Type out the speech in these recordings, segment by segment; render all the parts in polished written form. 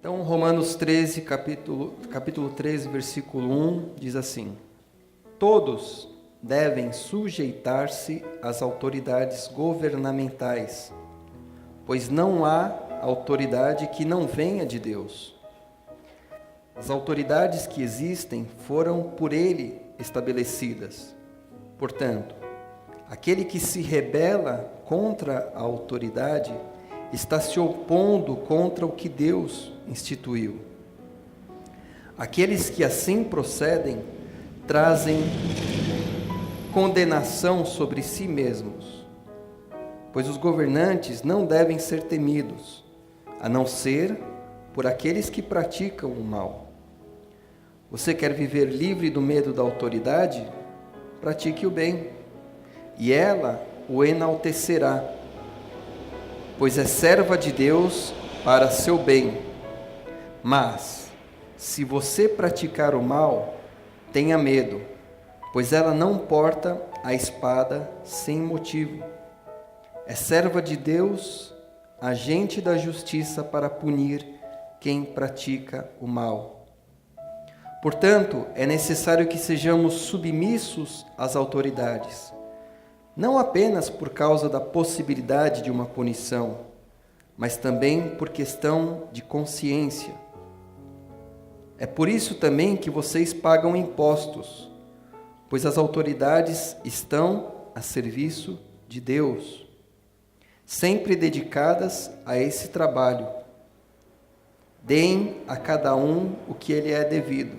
Então, Romanos 13, capítulo 13, versículo 1, diz assim: Todos devem sujeitar-se às autoridades governamentais, pois não há autoridade que não venha de Deus. As autoridades que existem foram por Ele estabelecidas. Portanto, aquele que se rebela contra a autoridade está se opondo contra o que Deus instituiu. Aqueles que assim procedem trazem condenação sobre si mesmos, pois os governantes não devem ser temidos, a não ser por aqueles que praticam o mal. Você quer viver livre do medo da autoridade? Pratique o bem, e ela o enaltecerá, pois é serva de Deus para seu bem. Mas, se você praticar o mal, tenha medo, pois ela não porta a espada sem motivo. É serva de Deus, agente da justiça para punir quem pratica o mal. Portanto, é necessário que sejamos submissos às autoridades, não apenas por causa da possibilidade de uma punição, mas também por questão de consciência. É por isso também que vocês pagam impostos, pois as autoridades estão a serviço de Deus, sempre dedicadas a esse trabalho. Deem a cada um o que lhe é devido.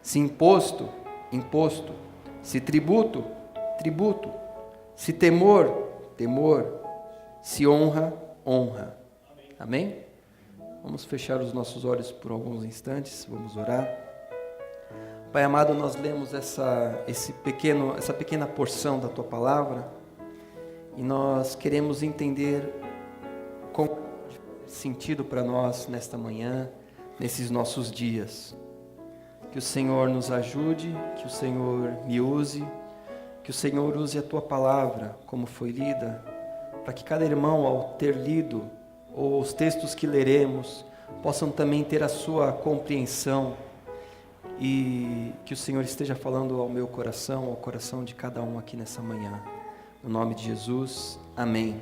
Se imposto, imposto. Se tributo, tributo. Se temor, temor. Se honra, honra. Amém? Vamos fechar os nossos olhos por alguns instantes, vamos orar. Pai amado, nós lemos essa pequena porção da Tua Palavra e nós queremos entender como faz sentido para nós nesta manhã, nesses nossos dias. Que o Senhor nos ajude, que o Senhor me use, que o Senhor use a Tua Palavra como foi lida, para que cada irmão, ao ter lido, ou os textos que leremos, possam também ter a sua compreensão e que o Senhor esteja falando ao meu coração, ao coração de cada um aqui nessa manhã. No nome de Jesus, amém.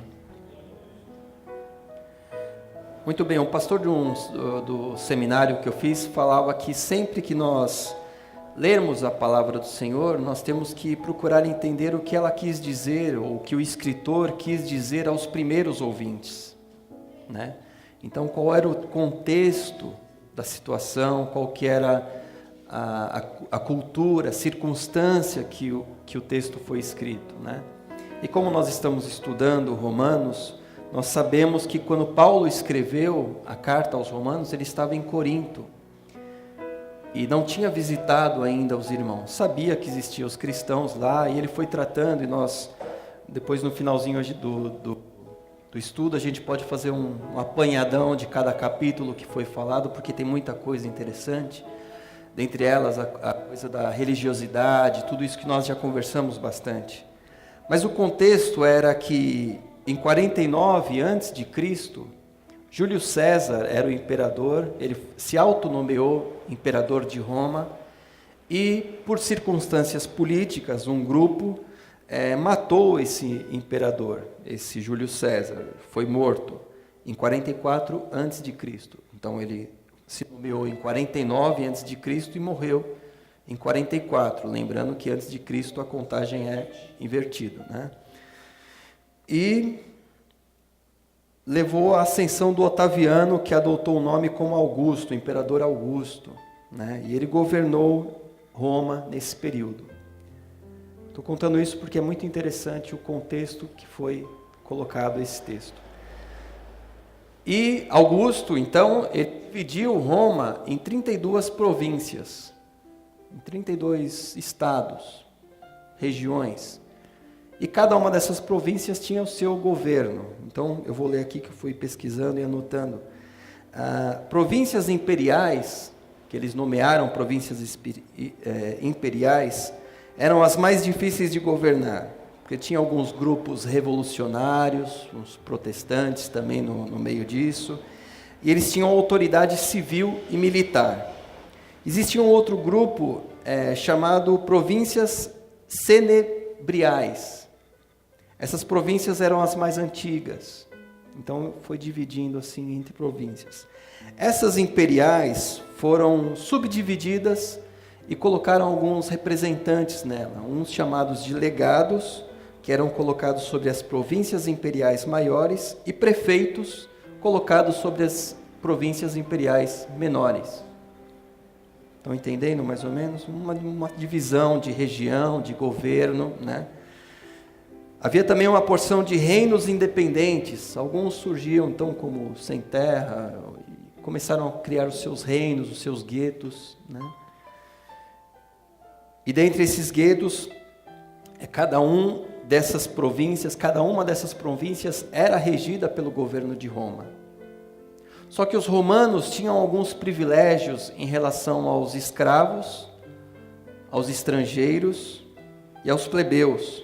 Muito bem, o pastor do seminário que eu fiz falava que sempre que nós lermos a palavra do Senhor, nós temos que procurar entender o que ela quis dizer, ou o que o escritor quis dizer aos primeiros ouvintes, né? Então, qual era o contexto da situação, qual que era a cultura, a circunstância que o texto foi escrito, né? E como nós estamos estudando Romanos, nós sabemos que quando Paulo escreveu a carta aos Romanos, ele estava em Corinto e não tinha visitado ainda os irmãos. Sabia que existiam os cristãos lá e ele foi tratando, e nós, depois no finalzinho hoje do estudo, a gente pode fazer um apanhadão de cada capítulo que foi falado, porque tem muita coisa interessante, dentre elas a coisa da religiosidade, tudo isso que nós já conversamos bastante. Mas o contexto era que em 49 a.C., Júlio César era o imperador, ele se autonomeou imperador de Roma, e por circunstâncias políticas, um grupo matou esse imperador, esse Júlio César, foi morto em 44 a.C. Então ele se nomeou em 49 a.C. e morreu em 44, lembrando que antes de Cristo a contagem é invertida, né? E levou à ascensão do Otaviano, que adotou o nome como Augusto, imperador Augusto, né? E ele governou Roma nesse período. Estou contando isso porque é muito interessante o contexto que foi colocado esse texto. E Augusto, então, ele dividiu Roma em 32 províncias, em 32 estados, regiões. E cada uma dessas províncias tinha o seu governo. Então, eu vou ler aqui que eu fui pesquisando e anotando. Províncias imperiais, que eles nomearam províncias imperiais, eram as mais difíceis de governar, porque tinha alguns grupos revolucionários, uns protestantes também no meio disso. e eles tinham autoridade civil e militar. Existia um outro grupo chamado províncias senebriais. Essas províncias eram as mais antigas, então foi dividindo assim entre províncias. Essas imperiais foram subdivididas e colocaram alguns representantes nela, uns chamados de legados, que eram colocados sobre as províncias imperiais maiores, e prefeitos colocados sobre as províncias imperiais menores. Estão entendendo mais ou menos? Uma divisão de região, de governo, né? Havia também uma porção de reinos independentes. Alguns surgiam então como sem terra, e começaram a criar os seus reinos, os seus guetos, né? E dentre esses guetos, cada uma dessas províncias era regida pelo governo de Roma. Só que os romanos tinham alguns privilégios em relação aos escravos, aos estrangeiros e aos plebeus.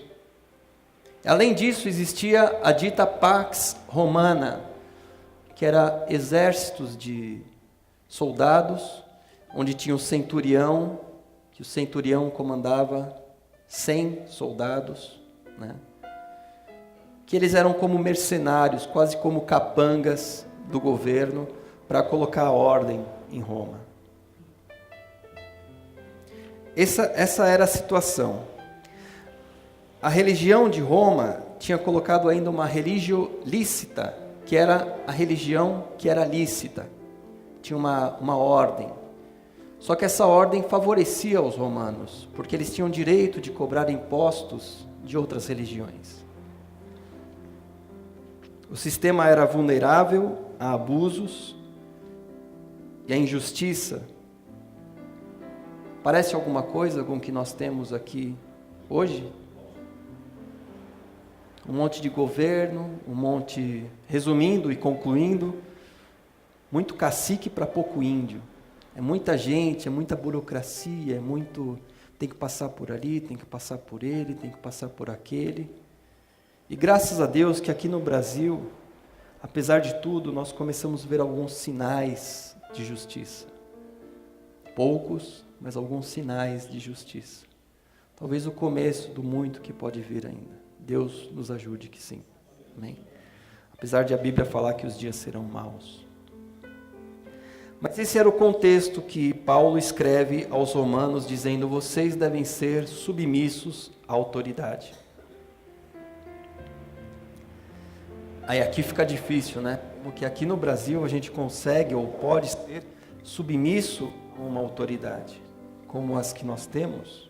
Além disso, existia a dita Pax Romana, que era exércitos de soldados, onde tinha o centurião, que o centurião comandava 100 soldados, né? Que eles eram como mercenários, quase como capangas do governo, para colocar ordem em Roma. Essa era a situação. A religião de Roma tinha colocado ainda uma religio lícita, que era a religião que era lícita. Tinha uma ordem. Só que essa ordem favorecia os romanos, porque eles tinham direito de cobrar impostos de outras religiões. O sistema era vulnerável a abusos e a injustiça. Parece alguma coisa com o que nós temos aqui hoje? Um monte de governo, resumindo e concluindo, muito cacique para pouco índio. É muita gente, é muita burocracia, tem que passar por ali, tem que passar por ele, tem que passar por aquele. E graças a Deus que aqui no Brasil, apesar de tudo, nós começamos a ver alguns sinais de justiça. Poucos, mas alguns sinais de justiça. Talvez o começo do muito que pode vir ainda. Deus nos ajude que sim. Amém? Apesar de a Bíblia falar que os dias serão maus. Mas esse era o contexto que Paulo escreve aos romanos, dizendo: vocês devem ser submissos à autoridade. Aí aqui fica difícil, né? Porque aqui no Brasil a gente consegue ou pode ser submisso a uma autoridade, como as que nós temos.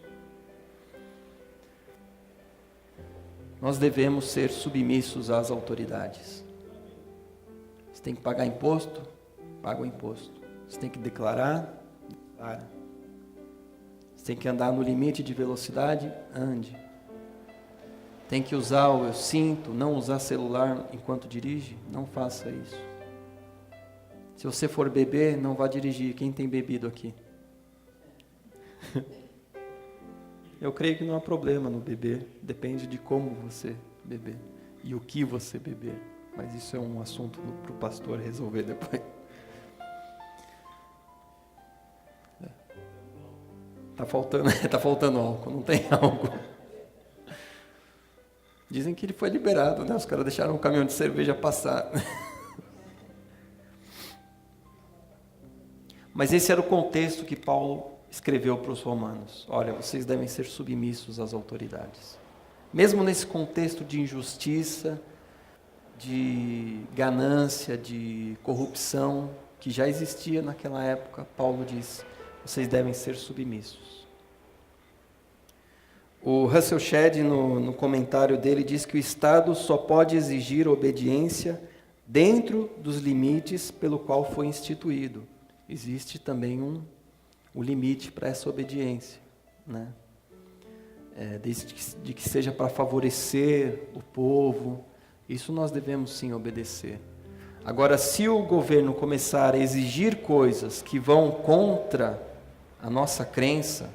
Nós devemos ser submissos às autoridades. Você tem que pagar imposto? Paga o imposto. Você tem que declarar? Declara. Você tem que andar no limite de velocidade? Ande. Tem que usar o cinto, não usar celular enquanto dirige? Não faça isso. Se você for beber, não vá dirigir. Quem tem bebido aqui? Eu creio que não há problema no beber, depende de como você beber e o que você beber, mas isso é um assunto para o pastor resolver depois. Tá faltando álcool, não tem álcool. Dizem que ele foi liberado, né? Os caras deixaram um caminhão de cerveja passar. Mas esse era o contexto que Paulo escreveu para os romanos: olha, vocês devem ser submissos às autoridades. Mesmo nesse contexto de injustiça, de ganância, de corrupção, que já existia naquela época, Paulo diz: vocês devem ser submissos. O Russell Shedd, no comentário dele, diz que o Estado só pode exigir obediência dentro dos limites pelo qual foi instituído. Existe também o limite para essa obediência, né? Desde que seja para favorecer o povo, isso nós devemos sim obedecer. Agora, se o governo começar a exigir coisas que vão contra a nossa crença,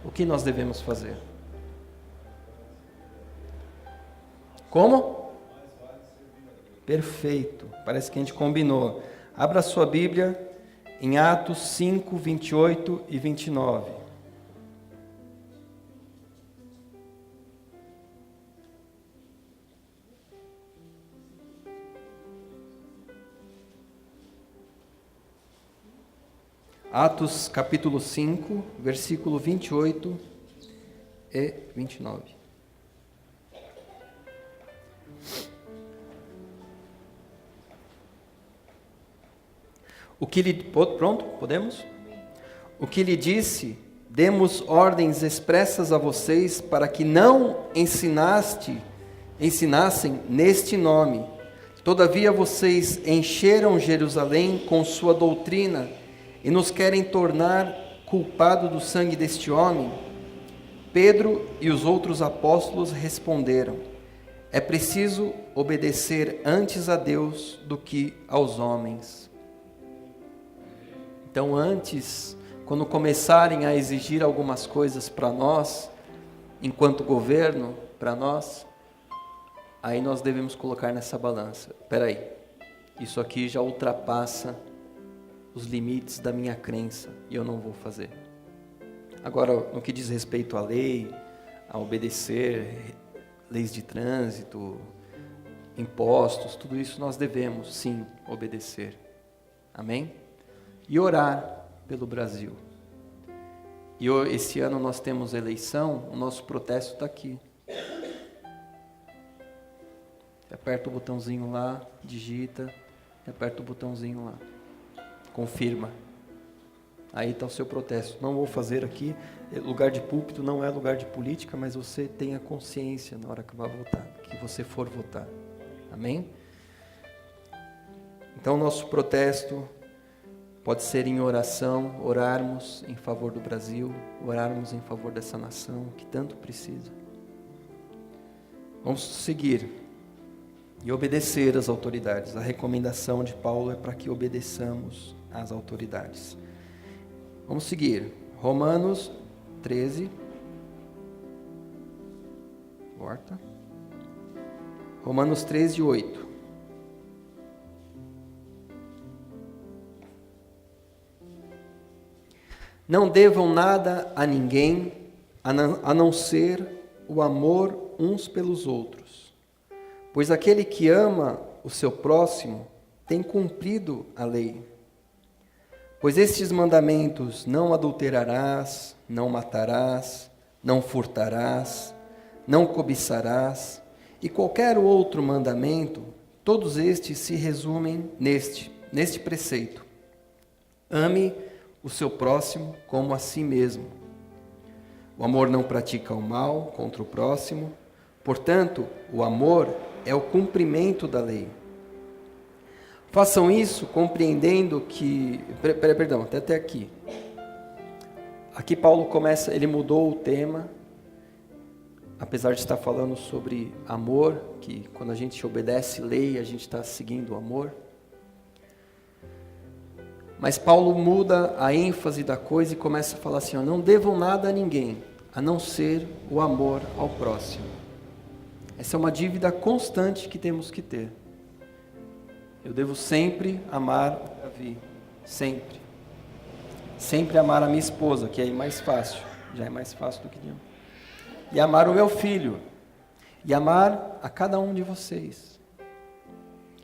o que nós devemos fazer? Como? Perfeito, parece que a gente combinou. Abra sua Bíblia em Atos 5, 28 e 29. Atos capítulo 5, versículo 28 e 29. Pronto? Podemos? O que lhe disse, demos ordens expressas a vocês para que não ensinassem neste nome. Todavia vocês encheram Jerusalém com sua doutrina e nos querem tornar culpado do sangue deste homem. Pedro e os outros apóstolos responderam: é preciso obedecer antes a Deus do que aos homens. Então, antes, quando começarem a exigir algumas coisas para nós, enquanto governo, para nós, aí nós devemos colocar nessa balança. Espera aí, isso aqui já ultrapassa os limites da minha crença e eu não vou fazer. Agora, no que diz respeito à lei, a obedecer leis de trânsito, impostos, tudo isso nós devemos sim obedecer. Amém? E orar pelo Brasil. E esse ano nós temos eleição, o nosso protesto está aqui. Você aperta o botãozinho lá, digita, aperta o botãozinho lá, confirma. Aí está o seu protesto. Não vou fazer aqui, lugar de púlpito não é lugar de política, mas você tenha consciência na hora que vai votar, que você for votar. Amém? Então nosso protesto pode ser em oração, orarmos em favor do Brasil, orarmos em favor dessa nação que tanto precisa. Vamos seguir e obedecer às autoridades. A recomendação de Paulo é para que obedeçamos às autoridades. Vamos seguir. Romanos 13. Volta. Romanos 13, 8. Não devam nada a ninguém, a não ser o amor uns pelos outros. Pois aquele que ama o seu próximo tem cumprido a lei. Pois estes mandamentos: não adulterarás, não matarás, não furtarás, não cobiçarás, e qualquer outro mandamento, todos estes se resumem neste preceito: ame o seu próximo como a si mesmo. O amor não pratica o mal contra o próximo, portanto, o amor é o cumprimento da lei. Façam isso compreendendo que... Perdão, até aqui. Aqui Paulo começa, ele mudou o tema, apesar de estar falando sobre amor, que quando a gente obedece lei, a gente está seguindo o amor. Mas Paulo muda a ênfase da coisa e começa a falar assim: não devam nada a ninguém, a não ser o amor ao próximo. Essa é uma dívida constante que temos que ter. Eu devo sempre amar o Davi, sempre. Sempre amar a minha esposa, que é mais fácil, já é mais fácil do que eu. E amar o meu filho, e amar a cada um de vocês.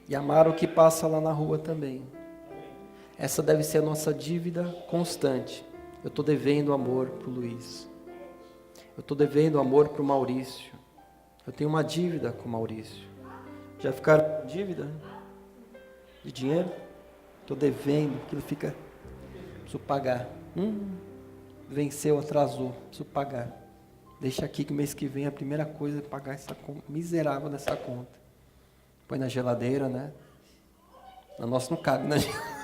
E amar o que passa lá na rua também. Essa deve ser a nossa dívida constante. Eu estou devendo amor para o Luiz. Eu estou devendo amor para o Maurício. Eu tenho uma dívida com o Maurício. Já ficaram com dívida de dinheiro? Estou devendo, aquilo fica... Preciso pagar. Venceu, atrasou, preciso pagar. Deixa aqui que o mês que vem a primeira coisa é pagar essa conta, miserável dessa conta. Põe na geladeira, né? A nossa não cabe na geladeira.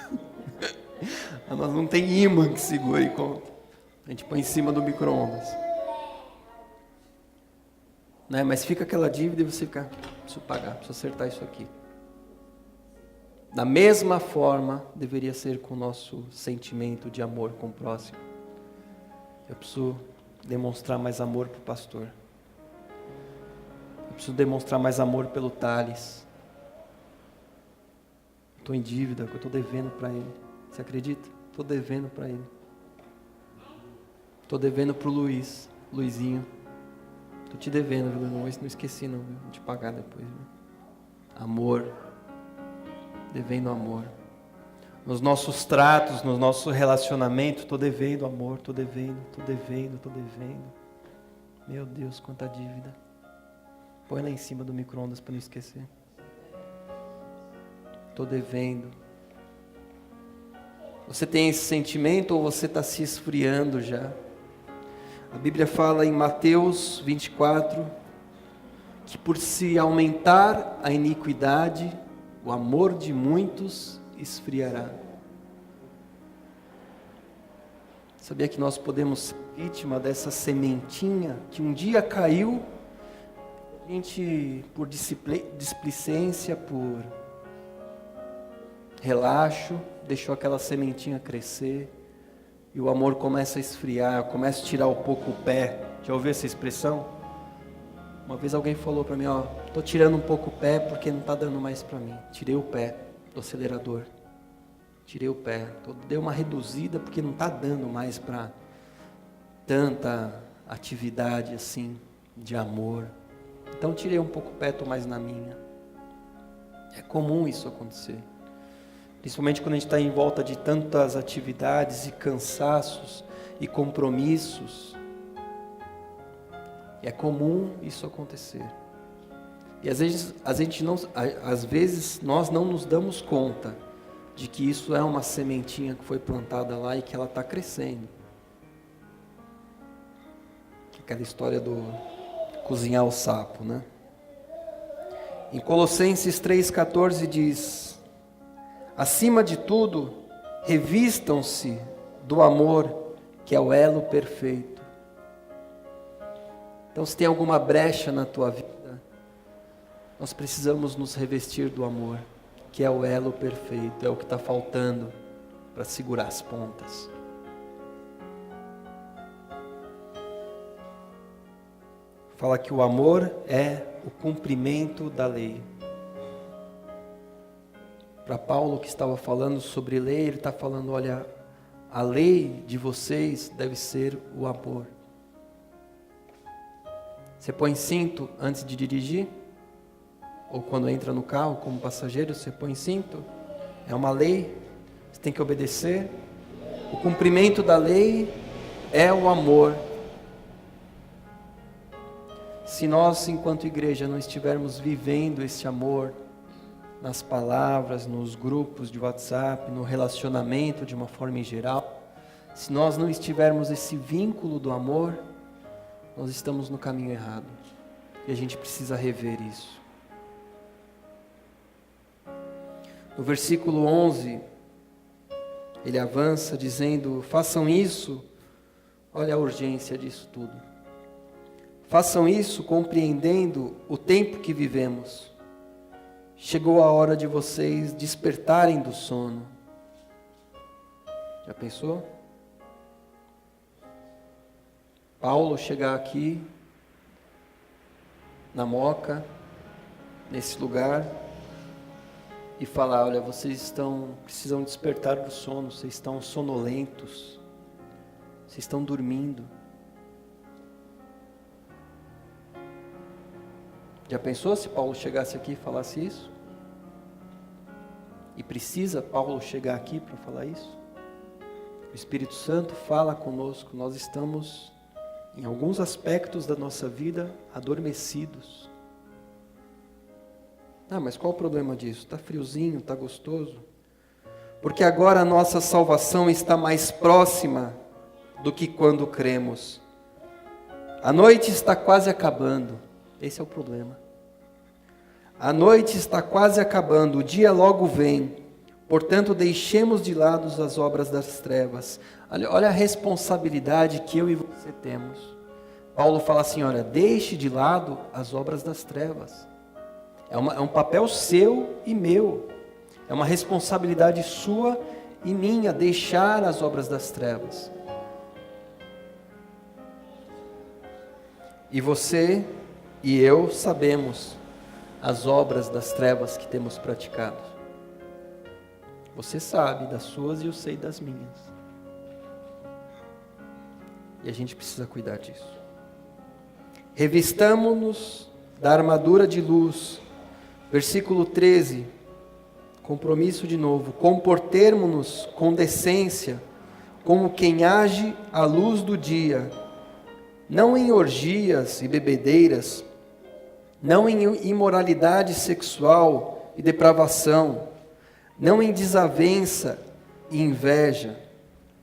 A nossa não tem imã que segure conta. A gente põe em cima do micro-ondas. Né? Mas fica aquela dívida e você fica, preciso pagar, preciso acertar isso aqui. Da mesma forma, deveria ser com o nosso sentimento de amor com o próximo. Eu preciso demonstrar mais amor para o pastor. Eu preciso demonstrar mais amor pelo Thales. Eu estou em dívida, que eu estou devendo para Ele. Você acredita? Estou devendo para Ele. Estou devendo para o Luizinho. Estou te devendo, viu? Não esqueci não, viu? Vou te pagar depois. Viu? Amor. Devendo amor. Nos nossos tratos, no nosso relacionamento, estou devendo amor, estou devendo. Meu Deus, quanta dívida. Põe lá em cima do micro-ondas para não esquecer. Estou devendo. Você tem esse sentimento ou você está se esfriando já? A Bíblia fala em Mateus 24, que por se aumentar a iniquidade, o amor de muitos esfriará. Sabia que nós podemos ser vítima dessa sementinha que um dia caiu, a gente por displicência, por relaxo, deixou aquela sementinha crescer e o amor começa a esfriar, começa a tirar um pouco o pé. Já ouviu essa expressão? Uma vez alguém falou para mim, estou tirando um pouco o pé porque não está dando mais para mim. Tirei o pé do acelerador. Tirei o pé. Dei uma reduzida porque não está dando mais para tanta atividade assim, de amor. Então tirei um pouco o pé, estou mais na minha. É comum isso acontecer. Principalmente quando a gente está em volta de tantas atividades e cansaços e compromissos. É comum isso acontecer. E às vezes nós não nos damos conta de que isso é uma sementinha que foi plantada lá e que ela está crescendo. Aquela história do cozinhar o sapo, né? Em Colossenses 3,14 diz: acima de tudo, revistam-se do amor, que é o elo perfeito. Então, se tem alguma brecha na tua vida, nós precisamos nos revestir do amor, que é o elo perfeito, é o que está faltando para segurar as pontas. Fala que o amor é o cumprimento da lei. Para Paulo, que estava falando sobre lei, ele está falando, olha, a lei de vocês deve ser o amor. Você põe cinto antes de dirigir? Ou quando entra no carro como passageiro, você põe cinto? É uma lei, você tem que obedecer. O cumprimento da lei é o amor. Se nós, enquanto igreja, não estivermos vivendo esse amor nas palavras, nos grupos de WhatsApp, no relacionamento de uma forma em geral, se nós não estivermos esse vínculo do amor, nós estamos no caminho errado. E a gente precisa rever isso. No versículo 11, ele avança dizendo, façam isso, olha a urgência disso tudo. Façam isso compreendendo o tempo que vivemos. Chegou a hora de vocês despertarem do sono. Já pensou? Paulo chegar aqui, na Moca, nesse lugar, e falar, olha, vocês precisam despertar do sono, vocês estão sonolentos, vocês estão dormindo. Já pensou se Paulo chegasse aqui e falasse isso? E precisa Paulo chegar aqui para falar isso? O Espírito Santo fala conosco, nós estamos, em alguns aspectos da nossa vida, adormecidos. Mas qual o problema disso? Está friozinho, está gostoso? Porque agora a nossa salvação está mais próxima do que quando cremos. A noite está quase acabando. Esse é o problema. A noite está quase acabando, o dia logo vem. Portanto, deixemos de lado as obras das trevas. Olha a responsabilidade que eu e você temos. Paulo fala assim, olha, deixe de lado as obras das trevas. É um papel seu e meu. É uma responsabilidade sua e minha, deixar as obras das trevas. E você e eu sabemos as obras das trevas que temos praticado. Você sabe das suas e eu sei das minhas. E a gente precisa cuidar disso. Revistamo-nos da armadura de luz. Versículo 13. Compromisso de novo. Comportemo-nos com decência, como quem age à luz do dia, não em orgias e bebedeiras, não em imoralidade sexual e depravação, não em desavença e inveja.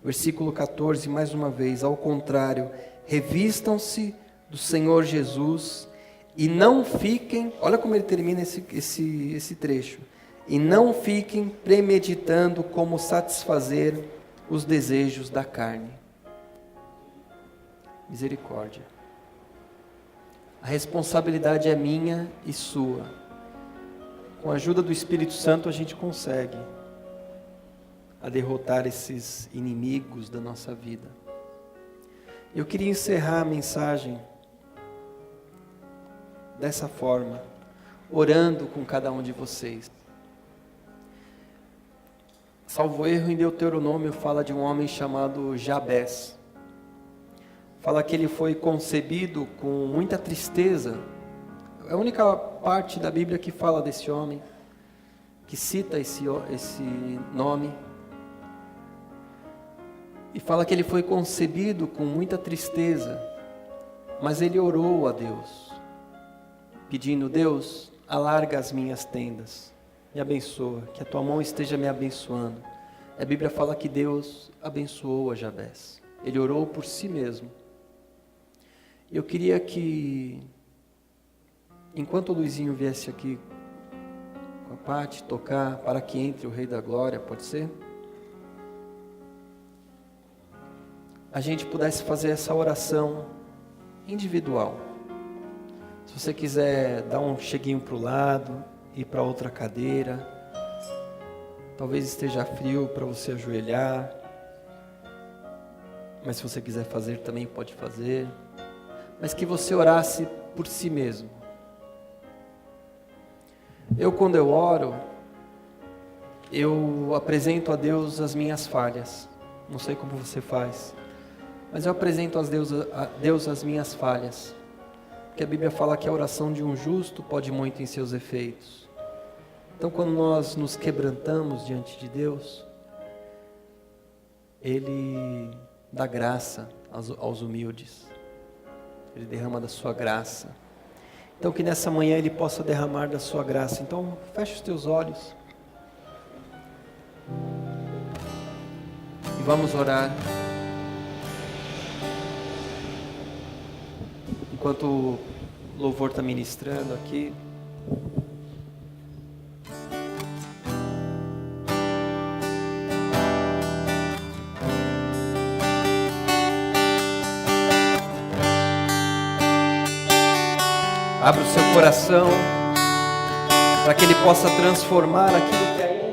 Versículo 14, mais uma vez, ao contrário, revistam-se do Senhor Jesus e não fiquem, olha como ele termina esse trecho, e não fiquem premeditando como satisfazer os desejos da carne. Misericórdia. A responsabilidade é minha e sua. Com a ajuda do Espírito Santo a gente consegue a derrotar esses inimigos da nossa vida. Eu queria encerrar a mensagem dessa forma, orando com cada um de vocês. Salvo erro, em Deuteronômio fala de um homem chamado Jabés. Fala que ele foi concebido com muita tristeza. É a única parte da Bíblia que fala desse homem, que cita esse nome. E fala que ele foi concebido com muita tristeza, mas ele orou a Deus, pedindo: Deus, alarga as minhas tendas, me abençoa, que a tua mão esteja me abençoando. A Bíblia fala que Deus abençoou a Jabés. Ele orou por si mesmo. Eu queria que, enquanto o Luizinho viesse aqui com a Paty tocar Para Que Entre o Rei da Glória, pode ser? A gente pudesse fazer essa oração individual. Se você quiser dar um cheguinho para o lado, ir para outra cadeira, talvez esteja frio para você ajoelhar, mas se você quiser fazer também pode fazer, mas que você orasse por si mesmo. Quando eu oro, eu apresento a Deus as minhas falhas. Não sei como você faz, mas eu apresento a Deus as minhas falhas, porque a Bíblia fala que a oração de um justo pode muito em seus efeitos. Então, quando nós nos quebrantamos diante de Deus, Ele dá graça aos humildes, Ele derrama da sua graça. Então, que nessa manhã Ele possa derramar da sua graça. Então, feche os teus olhos e vamos orar. Enquanto o louvor está ministrando aqui, abra o seu coração para que Ele possa transformar aquilo que ainda